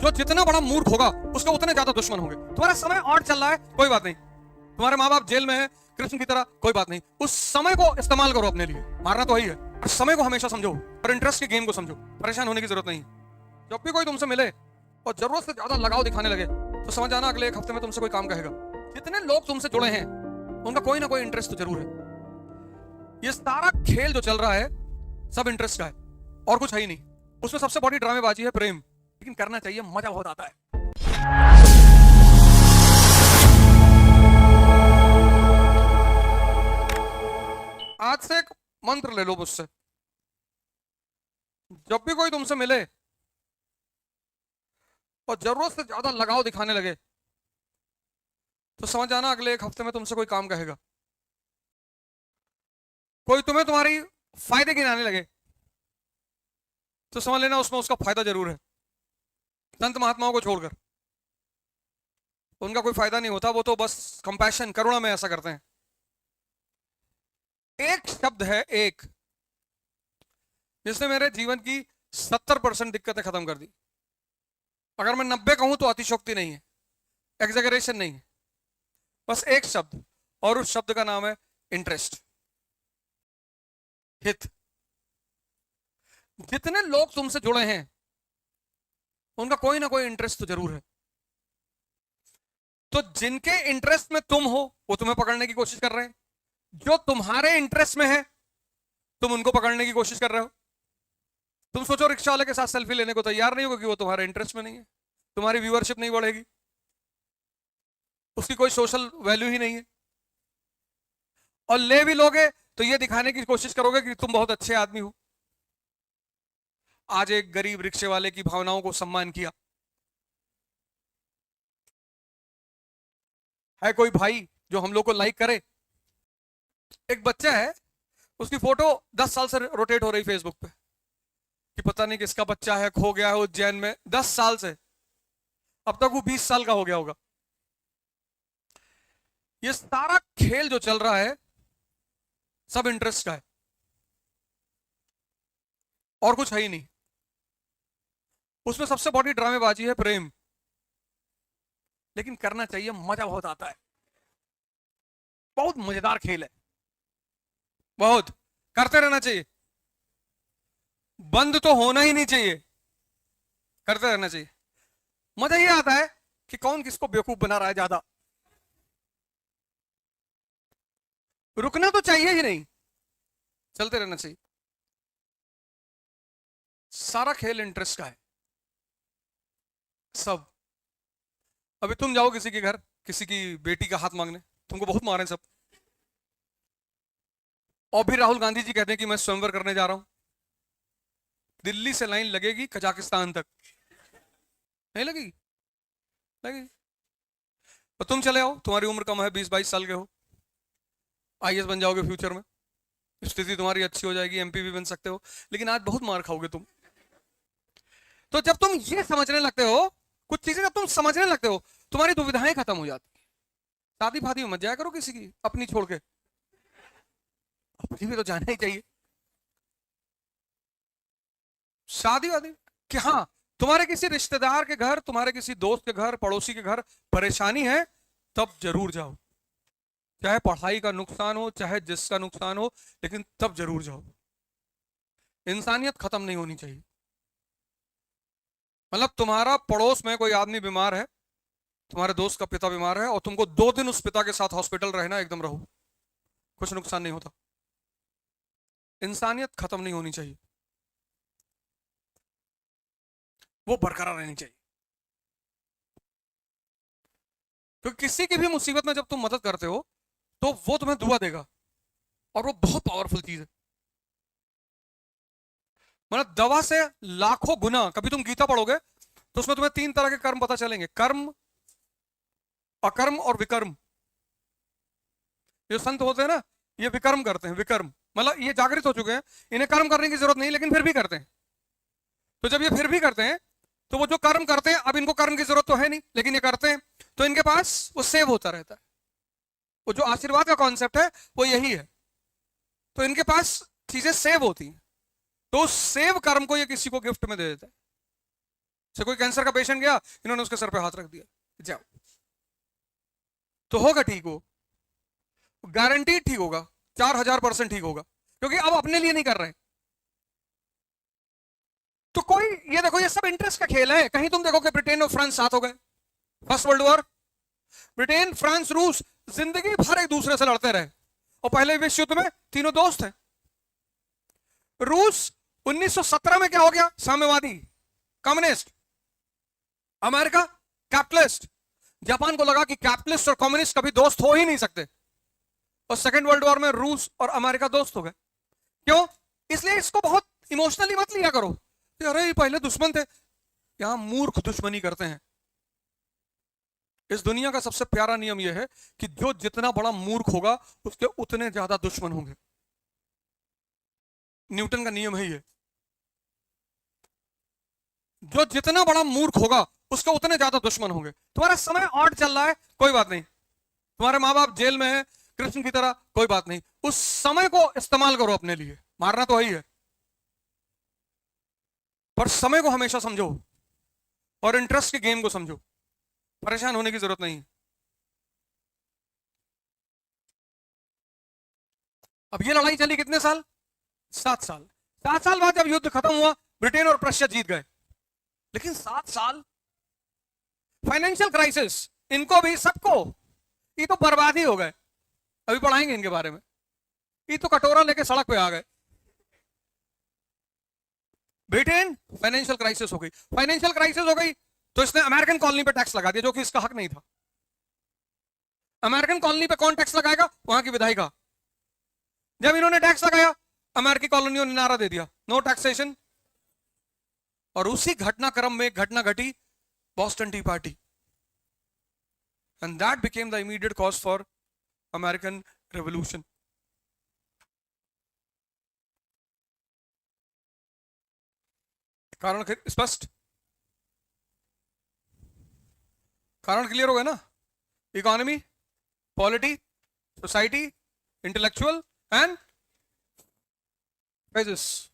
जो जितना बड़ा मूर्ख होगा उसके उतने ज्यादा दुश्मन होंगे। तुम्हारा समय और चल रहा है, कोई बात नहीं। तुम्हारे माँ बाप जेल में है कृष्ण की तरह, कोई बात नहीं। उस समय को इस्तेमाल करो अपने लिए, मारना तो वही है। उस समय को हमेशा समझो और इंटरेस्ट के गेम को समझो। परेशान होने की जरूरत नहीं। जब भी कोई तुमसे मिले और जरूरत से ज्यादा लगाव दिखाने लगे तो समझ आना अगले एक हफ्ते में तुमसे कोई काम कहेगा। जितने लोग तुमसे जुड़े हैं उनका कोई ना कोई इंटरेस्ट तो जरूर है। ये सारा खेल जो चल रहा है सब इंटरेस्ट का है और कुछ है ही नहीं। उसमें सबसे बड़ी ड्रामेबाजी है प्रेम, लेकिन करना चाहिए, मजा बहुत आता है। आज से एक मंत्र ले लो मुझसे। जब भी कोई तुमसे मिले और जरूरत से ज्यादा लगाव दिखाने लगे तो समझ आना अगले एक हफ्ते में तुमसे कोई काम कहेगा। कोई तुम्हें तुम्हारी फायदे गिनाने लगे तो समझ लेना उसमें उसका फायदा जरूर है। संत महात्माओं को छोड़कर उनका कोई फायदा नहीं होता, वो तो बस कंपैशन, करुणा में ऐसा करते हैं। एक शब्द है एक, जिसने मेरे जीवन की 70% दिक्कतें खत्म कर दी। अगर मैं 90 कहूं तो अतिशोक्ति नहीं है, एग्जैगरेशन नहीं है। बस एक शब्द, और उस शब्द का नाम है इंटरेस्ट, हित। जितने लोग तुमसे जुड़े हैं उनका कोई ना कोई इंटरेस्ट तो जरूर है। तो जिनके इंटरेस्ट में तुम हो वो तुम्हें पकड़ने की कोशिश कर रहे हैं। जो तुम्हारे इंटरेस्ट में है तुम उनको पकड़ने की कोशिश कर रहे हो। तुम सोचो रिक्शा वाले के साथ सेल्फी लेने को तैयार नहीं होगा कि वो तुम्हारे इंटरेस्ट में नहीं है। तुम्हारी व्यूअरशिप नहीं बढ़ेगी, उसकी कोई सोशल वैल्यू ही नहीं है। और ले भी लोगे तो ये दिखाने की कोशिश करोगे कि तुम बहुत अच्छे आदमी हो। आज एक गरीब रिक्शे वाले की भावनाओं को सम्मान किया है कोई भाई जो हम लोग को लाइक करे। एक बच्चा है, उसकी फोटो 10 साल से रोटेट हो रही फेसबुक पे कि पता नहीं किसका बच्चा है, खो गया है उज्जैन में। 10 साल से, अब तक वो 20 साल का हो गया होगा। ये सारा खेल जो चल रहा है सब इंटरेस्ट का है और कुछ है ही नहीं। उसमें सबसे बड़ी ड्रामेबाजी है प्रेम, लेकिन करना चाहिए, मजा बहुत आता है। बहुत मजेदार खेल है, बहुत करते रहना चाहिए। बंद तो होना ही नहीं चाहिए, करते रहना चाहिए। मजा ये आता है कि कौन किसको बेवकूफ बना रहा है ज्यादा। रुकना तो चाहिए ही नहीं, चलते रहना चाहिए। सारा खेल इंटरेस्ट का है सब। अभी तुम जाओ किसी के घर, किसी की बेटी का हाथ मांगने, तुमको बहुत मारे सब। और भी राहुल गांधी जी कहते हैं कि मैं स्वयंवर करने जा रहा हूं। दिल्ली से लाइन लगेगी कजाकिस्तान तक, नहीं लगेगी? लगेगी। तो तुम चले आओ, तुम्हारी उम्र कम है, 20-22 साल के हो, आईएएस बन जाओगे फ्यूचर में, स्थिति तुम्हारी अच्छी हो जाएगी, एमपी भी बन सकते हो। लेकिन आज बहुत मार खाओगे तुम। तो जब तुम ये समझने लगते हो, कुछ चीजें जब तुम समझने लगते हो, तुम्हारी दुविधाएं खत्म हो जाती। शादी फादी में मत जाया करो किसी की अपनी छोड़ के, अपनी भी तो जाना ही चाहिए। शादी वादी कि हाँ, तुम्हारे किसी रिश्तेदार के घर, तुम्हारे किसी दोस्त के घर, पड़ोसी के घर परेशानी है, तब जरूर जाओ। चाहे पढ़ाई का नुकसान हो, चाहे जिसका नुकसान हो, लेकिन तब जरूर जाओ। इंसानियत खत्म नहीं होनी चाहिए। मतलब तुम्हारा पड़ोस में कोई आदमी बीमार है, तुम्हारे दोस्त का पिता बीमार है, और तुमको 2 दिन उस पिता के साथ हॉस्पिटल रहना, एकदम रहो, कुछ नुकसान नहीं होता। इंसानियत खत्म नहीं होनी चाहिए, वो बरकरार रहनी चाहिए। क्योंकि किसी की भी मुसीबत में जब तुम मदद करते हो तो वो तुम्हें दुआ देगा, और वो बहुत पावरफुल चीज है। मतलब दवा से लाखों गुना। कभी तुम गीता पढ़ोगे तो उसमें तुम्हें 3 तरह के कर्म पता चलेंगे: कर्म, अकर्म और विकर्म। जो संत होते हैं ना, ये विकर्म करते हैं, विकर्म मतलब ये जागृत हो चुके हैं, इन्हें कर्म करने की जरूरत नहीं, लेकिन फिर भी करते हैं। तो जब ये फिर भी करते हैं तो वो जो कर्म करते हैं, अब इनको कर्म की जरूरत तो है नहीं, लेकिन ये करते हैं, तो इनके पास वो सेव होता रहता है। वो जो आशीर्वाद का कॉन्सेप्ट है वो यही है। तो इनके पास चीजें सेव होती हैं, तो उस सेव कर्म को ये किसी को गिफ्ट में दे देता है। से कोई कैंसर का पेशेंट गया, इन्होंने उसके सर पे हाथ रख दिया, जाओ, तो होगा ठीक, वो गारंटी ठीक होगा, 4000% ठीक होगा, क्योंकि अब अपने लिए नहीं कर रहे। तो कोई, ये देखो, ये सब इंटरेस्ट का खेल है। कहीं तुम देखो कि ब्रिटेन और फ्रांस साथ हो गए, first world war, Britain, France, रूस जिंदगी भर एक दूसरे से लड़ते रहे, और पहले विश्व युद्ध में तीनों दोस्त हैं। रूस 1917 में क्या हो गया, साम्यवादी, कम्युनिस्ट। America capitalist. जापान को लगा कि कैपिटलिस्ट और कम्युनिस्ट कभी दोस्त हो ही नहीं सकते, और सेकेंड वर्ल्ड वॉर में रूस और अमेरिका दोस्त हो गए। क्यों? इसलिए इसको बहुत इमोशनली मत लिया करो, अरे ये पहले दुश्मन थे। यहां मूर्ख दुश्मनी करते हैं। इस दुनिया का सबसे प्यारा नियम यह है कि जो जितना बड़ा मूर्ख होगा उसके उतने ज्यादा दुश्मन होंगे। न्यूटन का नियम है ये, जो जितना बड़ा मूर्ख होगा उसके उतने ज्यादा दुश्मन होंगे। तुम्हारा समय ऑड चल रहा है, कोई बात नहीं, तुम्हारे माँ बाप जेल में है कृष्ण की तरह, कोई बात नहीं, उस समय को इस्तेमाल करो अपने लिए, मारना तो वही है, पर समय को हमेशा समझो और इंटरेस्ट के गेम को समझो, परेशान होने की जरूरत नहीं। अब ये लड़ाई चली कितने साल, 7 साल। 7 साल बाद जब युद्ध खत्म हुआ, ब्रिटेन और प्रशिया जीत गए, लेकिन 7 साल फाइनेंशियल क्राइसिस, इनको भी, सबको, ये तो बर्बाद ही हो गए। अभी पढ़ाएंगे इनके बारे में, ये तो कटोरा लेके सड़क पे आ गए। ब्रिटेन, फाइनेंशियल क्राइसिस हो गई, फाइनेंशियल क्राइसिस हो गई तो इसने अमेरिकन कॉलोनी पे टैक्स लगा दिया, जो कि इसका हक नहीं था। अमेरिकन कॉलोनी पे कौन टैक्स लगाएगा, वहां की विधायिका। जब इन्होंने टैक्स लगाया, अमेरिकी कॉलोनियों ने नारा दे दिया, नो टैक्सेशन। और उसी घटनाक्रम में एक घटना घटी, Boston T party, and that became the immediate cause for American revolution. कारण स्पष्ट, कारण क्लियर हो गया ना? Economy, polity, society, intellectual and crisis.